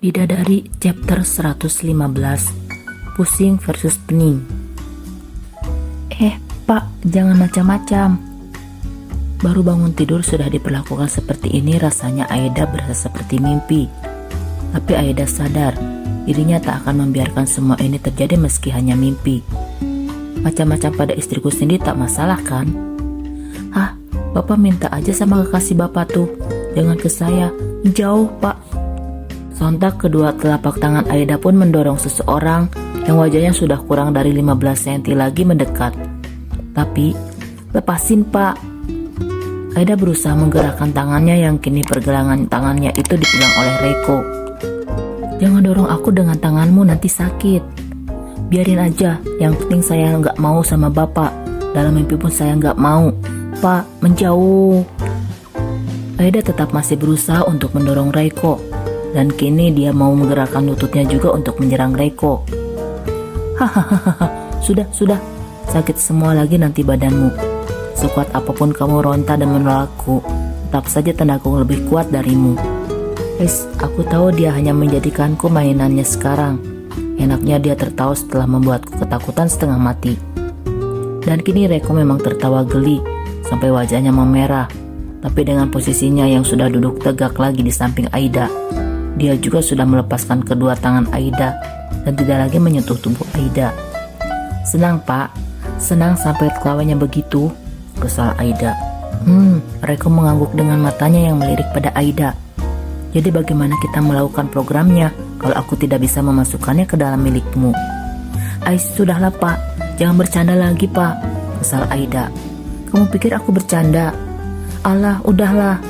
Bidadari chapter 115, Pusing versus Pening. Pak, jangan macam-macam. Baru bangun tidur sudah diperlakukan seperti ini, rasanya Aida berasa seperti mimpi. Tapi Aida sadar, dirinya tak akan membiarkan semua ini terjadi meski hanya mimpi. Macam-macam pada istriku sendiri tak masalah kan? Bapak minta aja sama kekasih bapak tuh, jangan ke saya, jauh pak. Sontak kedua telapak tangan Aida pun mendorong seseorang yang wajahnya sudah kurang dari 15 cm lagi mendekat. Tapi, lepasin pak. Aida berusaha menggerakkan tangannya yang kini pergelangan tangannya itu dipegang oleh Reiko. Jangan dorong aku dengan tanganmu, nanti sakit. Biarin aja, yang penting saya nggak mau sama bapak. Dalam mimpi pun saya nggak mau. Pak, menjauh. Aida tetap masih berusaha untuk mendorong Reiko. Dan kini dia mau menggerakkan lututnya juga untuk menyerang Reiko. Hahaha, sudah. Sakit semua lagi nanti badanmu. Sekuat apapun kamu ronta dan menolakku, tetap saja tenagaku lebih kuat darimu. Aku tahu dia hanya menjadikanku mainannya sekarang. Enaknya dia tertawa setelah membuatku ketakutan setengah mati. Dan kini Reiko memang tertawa geli, sampai wajahnya memerah. Tapi dengan posisinya yang sudah duduk tegak lagi di samping Aida, dia juga sudah melepaskan kedua tangan Aida dan tidak lagi menyentuh tubuh Aida. Senang pak, senang sampai kelawanya begitu, kesal Aida. Reiko mengangguk dengan matanya yang melirik pada Aida. Jadi bagaimana kita melakukan programnya kalau aku tidak bisa memasukkannya ke dalam milikmu? Sudahlah pak, jangan bercanda lagi pak, kesal Aida. Kamu pikir aku bercanda? Alah, udahlah.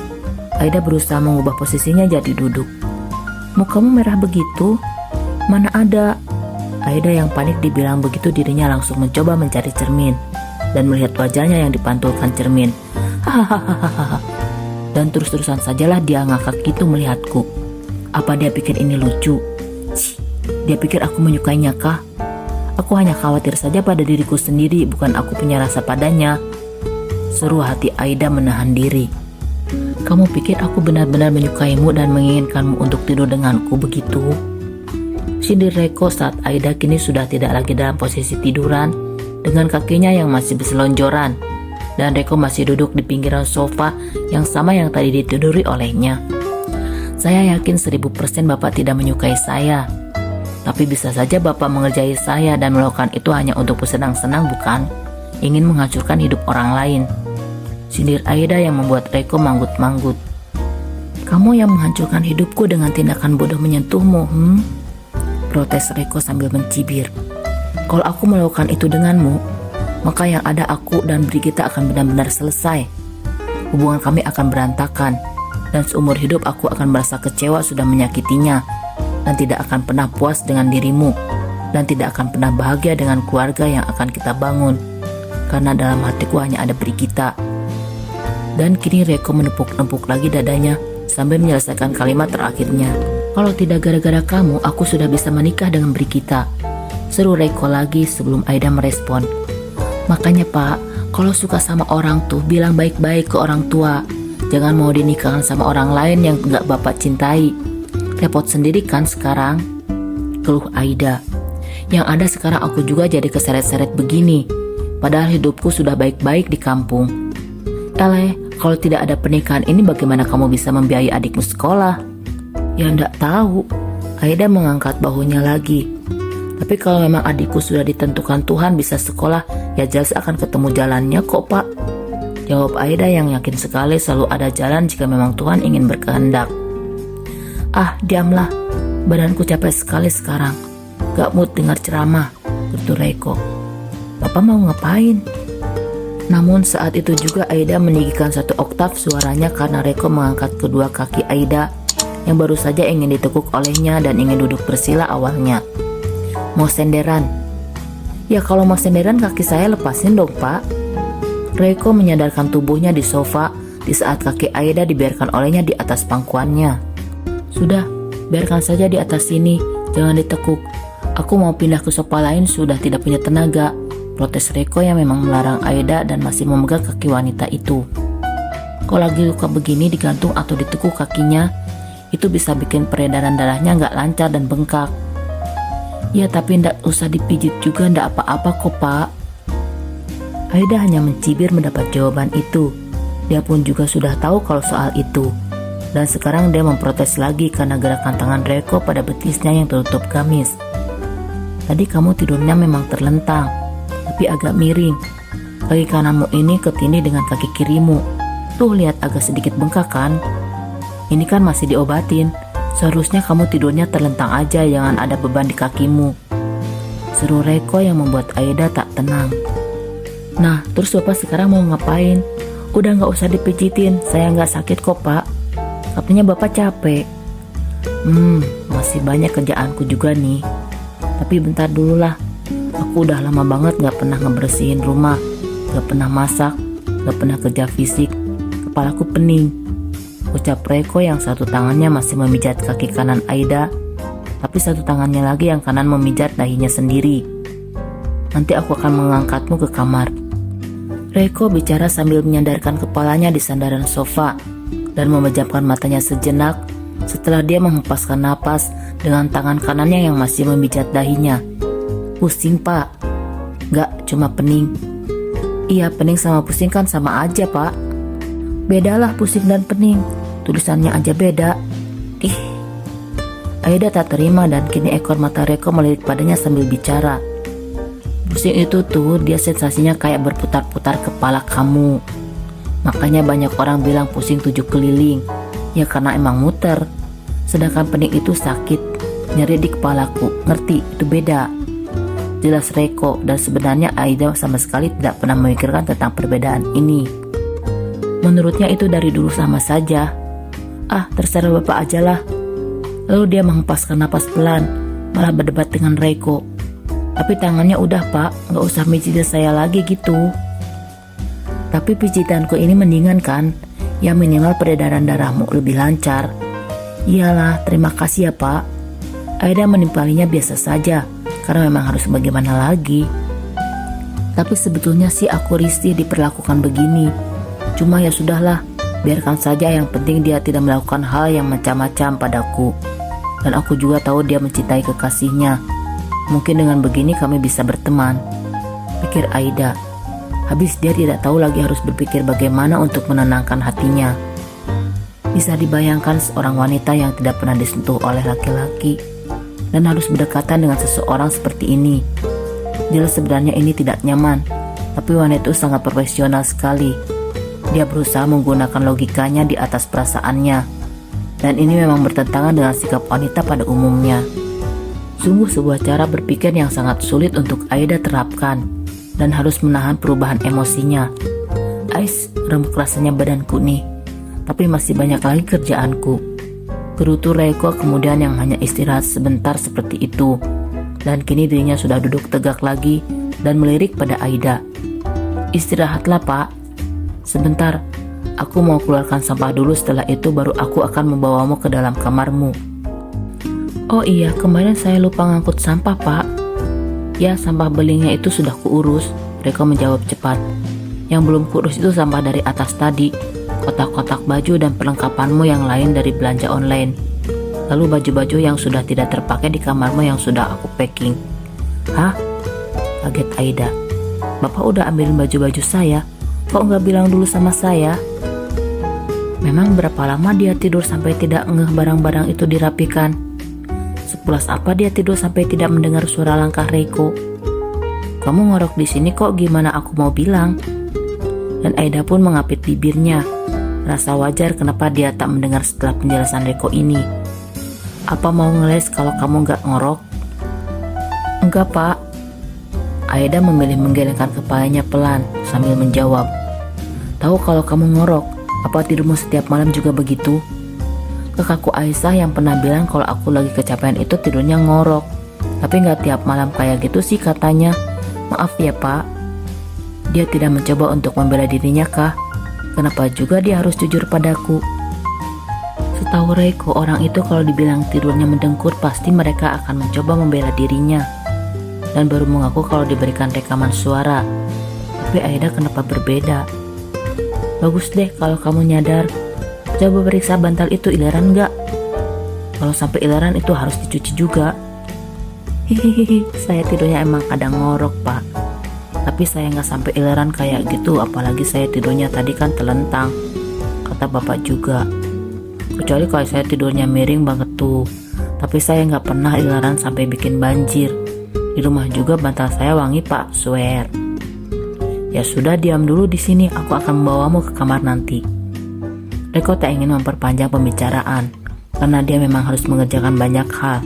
Aida berusaha mengubah posisinya jadi duduk. Mukamu merah begitu? Mana ada? Aida yang panik dibilang begitu, dirinya langsung mencoba mencari cermin dan melihat wajahnya yang dipantulkan cermin. Hahaha. Dan terus-terusan sajalah dia ngakak gitu melihatku. Apa dia pikir ini lucu? Dia pikir aku menyukainya kah? Aku hanya khawatir saja pada diriku sendiri, bukan aku punya rasa padanya. Seru hati Aida menahan diri. Kamu pikir aku benar-benar menyukaimu dan menginginkanmu untuk tidur denganku begitu? Sindir Reiko saat Aida kini sudah tidak lagi dalam posisi tiduran dengan kakinya yang masih berselonjoran dan Reiko masih duduk di pinggiran sofa yang sama yang tadi ditiduri olehnya. Saya yakin 1000% Bapak tidak menyukai saya. Tapi bisa saja Bapak mengerjai saya dan melakukan itu hanya untuk bersenang-senang, bukan? Ingin menghancurkan hidup orang lain. Sindir Aida yang membuat Reiko manggut-manggut. Kamu yang menghancurkan hidupku dengan tindakan bodoh menyentuhmu, Protes Reiko sambil mencibir. Kalau aku melakukan itu denganmu, maka yang ada aku dan Brigita akan benar-benar selesai. Hubungan kami akan berantakan, dan seumur hidup aku akan merasa kecewa sudah menyakitinya, dan tidak akan pernah puas dengan dirimu, dan tidak akan pernah bahagia dengan keluarga yang akan kita bangun, karena dalam hatiku hanya ada Brigita. Dan kini Reiko menepuk-nepuk lagi dadanya sambil menyelesaikan kalimat terakhirnya. Kalau tidak gara-gara kamu, aku sudah bisa menikah dengan Brigita. Seru Reiko lagi sebelum Aida merespon. Makanya pak, kalau suka sama orang tuh bilang baik-baik ke orang tua. Jangan mau dinikahkan sama orang lain yang gak bapak cintai. Repot sendiri kan sekarang, keluh Aida. Yang ada sekarang aku juga jadi keseret-seret begini. Padahal hidupku sudah baik-baik di kampung. Kalau tidak ada pernikahan ini bagaimana kamu bisa membiayai adikmu sekolah? Ya ndak tahu. Aida mengangkat bahunya lagi. Tapi kalau memang adikku sudah ditentukan Tuhan bisa sekolah, ya jelas akan ketemu jalannya kok pak. Jawab Aida yang yakin sekali selalu ada jalan jika memang Tuhan ingin berkehendak. Diamlah. Badanku capek sekali sekarang. Gak mood dengar ceramah, gerutu Reiko. Bapak mau ngapain? Namun saat itu juga Aida meninggikan 1 oktav suaranya karena Reiko mengangkat kedua kaki Aida yang baru saja ingin ditekuk olehnya dan ingin duduk bersila awalnya. Mau senderan? Ya kalau mau senderan kaki saya lepasin dong pak. Reiko menyadarkan tubuhnya di sofa di saat kaki Aida dibiarkan olehnya di atas pangkuannya. Sudah, biarkan saja di atas sini, jangan ditekuk. Aku mau pindah ke sofa lain, sudah tidak punya tenaga. Protes Reiko yang memang melarang Aida dan masih memegang kaki wanita itu. Kalau lagi luka begini digantung atau ditekuk kakinya, Itu bisa bikin peredaran darahnya nggak lancar dan bengkak. Ya tapi ndak usah dipijit juga, ndak apa-apa kok Pak. Aida hanya mencibir mendapat jawaban itu. Dia pun juga sudah tahu kalau soal itu. Dan sekarang dia memprotes lagi karena gerakan tangan Reiko pada betisnya yang tertutup gamis. Tadi kamu tidurnya memang terlentang, tapi agak miring. Kaki kananmu ini ketindih dengan kaki kirimu. Tuh lihat agak sedikit bengkak kan? Ini kan masih diobatin. Seharusnya kamu tidurnya terlentang aja, jangan ada beban di kakimu. Seru Reiko yang membuat Aida tak tenang. Nah, terus Bapak sekarang mau ngapain? Udah gak usah dipijitin, saya gak sakit kok Pak. Katanya Bapak capek. Masih banyak kerjaanku juga nih. Tapi bentar dulu lah. Aku udah lama banget gak pernah ngebersihin rumah, gak pernah masak, gak pernah kerja fisik. Kepalaku pening, ucap Reiko yang satu tangannya masih memijat kaki kanan Aida, tapi satu tangannya lagi yang kanan memijat dahinya sendiri. Nanti aku akan mengangkatmu ke kamar. Reiko bicara sambil menyandarkan kepalanya di sandaran sofa dan memejamkan matanya sejenak setelah dia menghempaskan napas dengan tangan kanannya yang masih memijat dahinya. Pusing Pak? Gak, cuma pening. Iya, pening sama pusing kan sama aja Pak. Bedalah pusing dan pening, tulisannya aja beda. Ih. Aida tak terima dan kini ekor mata Reiko melirik padanya sambil bicara. Pusing itu tuh dia sensasinya kayak berputar-putar kepala kamu. Makanya banyak orang bilang pusing 7 keliling. Ya karena emang muter. Sedangkan pening itu sakit, nyeri di kepalaku. Ngerti? Itu beda. Jelas Reiko, dan sebenarnya Aida sama sekali tidak pernah memikirkan tentang perbedaan ini. Menurutnya itu dari dulu sama saja. Ah, terserah Bapak aja lah. Lalu dia menghempaskan napas pelan, malah berdebat dengan Reiko. Tapi tangannya udah Pak, gak usah mijitin saya lagi gitu. Tapi pijitanku ini mendingan kan? Ya minimal peredaran darahmu lebih lancar. Iyalah, terima kasih ya Pak. Aida menimpalinya biasa saja, karena memang harus bagaimana lagi. Tapi sebetulnya sih aku risih diperlakukan begini. Cuma ya sudahlah, biarkan saja, yang penting dia tidak melakukan hal yang macam-macam padaku. Dan aku juga tahu dia mencintai kekasihnya. Mungkin dengan begini kami bisa berteman, pikir Aida. Habis dia tidak tahu lagi harus berpikir bagaimana untuk menenangkan hatinya. Bisa dibayangkan seorang wanita yang tidak pernah disentuh oleh laki-laki dan harus berdekatan dengan seseorang seperti ini. Jelas sebenarnya ini tidak nyaman, tapi wanita itu sangat profesional sekali. Dia berusaha menggunakan logikanya di atas perasaannya, dan ini memang bertentangan dengan sikap wanita pada umumnya. Sungguh sebuah cara berpikir yang sangat sulit untuk Aida terapkan dan harus menahan perubahan emosinya. Ais, remuk rasanya badanku nih, tapi masih banyak lagi kerjaanku. Gerutu Reiko kemudian yang hanya istirahat sebentar seperti itu, dan kini dirinya sudah duduk tegak lagi dan melirik pada Aida. Istirahatlah Pak. Sebentar, aku mau keluarkan sampah dulu, setelah itu baru aku akan membawamu ke dalam kamarmu. Oh iya, kemarin saya lupa ngangkut sampah Pak. Ya, sampah belingnya itu sudah kuurus, Reiko menjawab cepat. Yang belum kuurus itu sampah dari atas tadi, kotak-kotak baju dan perlengkapanmu yang lain dari belanja online. Lalu baju-baju yang sudah tidak terpakai di kamarmu yang sudah aku packing. Hah? Kaget Aida. Bapak udah ambilin baju-baju saya, kok nggak bilang dulu sama saya? Memang berapa lama dia tidur sampai tidak ngeh barang-barang itu dirapikan? Sepulas apa dia tidur sampai tidak mendengar suara langkah Reiko? Kamu ngorok di sini kok, gimana aku mau bilang? Dan Aida pun mengapit bibirnya. Rasa wajar kenapa dia tak mendengar setelah penjelasan Reiko ini. Apa mau ngeles kalau kamu gak ngorok? Enggak Pak. Aida memilih menggelengkan kepalanya pelan sambil menjawab. Tahu kalau kamu ngorok, apa tidurmu setiap malam juga begitu? Kakakku Aisyah yang pernah bilang kalau aku lagi kecapean itu tidurnya ngorok. Tapi gak tiap malam kayak gitu sih katanya. Maaf ya Pak. Dia tidak mencoba untuk membela dirinya kah? Kenapa juga dia harus jujur padaku? Setahu Reiko, orang itu kalau dibilang tidurnya mendengkur pasti mereka akan mencoba membela dirinya dan baru mengaku kalau diberikan rekaman suara. Tapi Aida kenapa berbeda? Bagus deh kalau kamu nyadar. Coba periksa bantal itu ileran gak? Kalau sampai ileran itu harus dicuci juga. Hihihi, saya tidurnya emang kadang ngorok pak. Tapi saya nggak sampai ileran kayak gitu, apalagi saya tidurnya tadi kan telentang. Kata bapak juga. Kecuali kalau saya tidurnya miring banget tuh. Tapi saya nggak pernah ileran sampai bikin banjir. Di rumah juga bantal saya wangi pak, swear. Ya sudah, diam dulu di sini, aku akan membawamu ke kamar nanti. Reko tak ingin memperpanjang pembicaraan, karena dia memang harus mengerjakan banyak hal.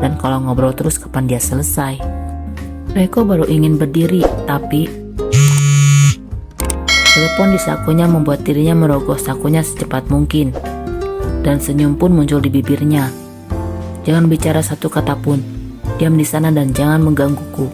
Dan kalau ngobrol terus kapan dia selesai? Reko baru ingin berdiri, tapi telepon di sakunya membuat dirinya merogoh sakunya secepat mungkin. Dan senyum pun muncul di bibirnya. Jangan bicara satu kata pun. Diam di sana dan jangan menggangguku.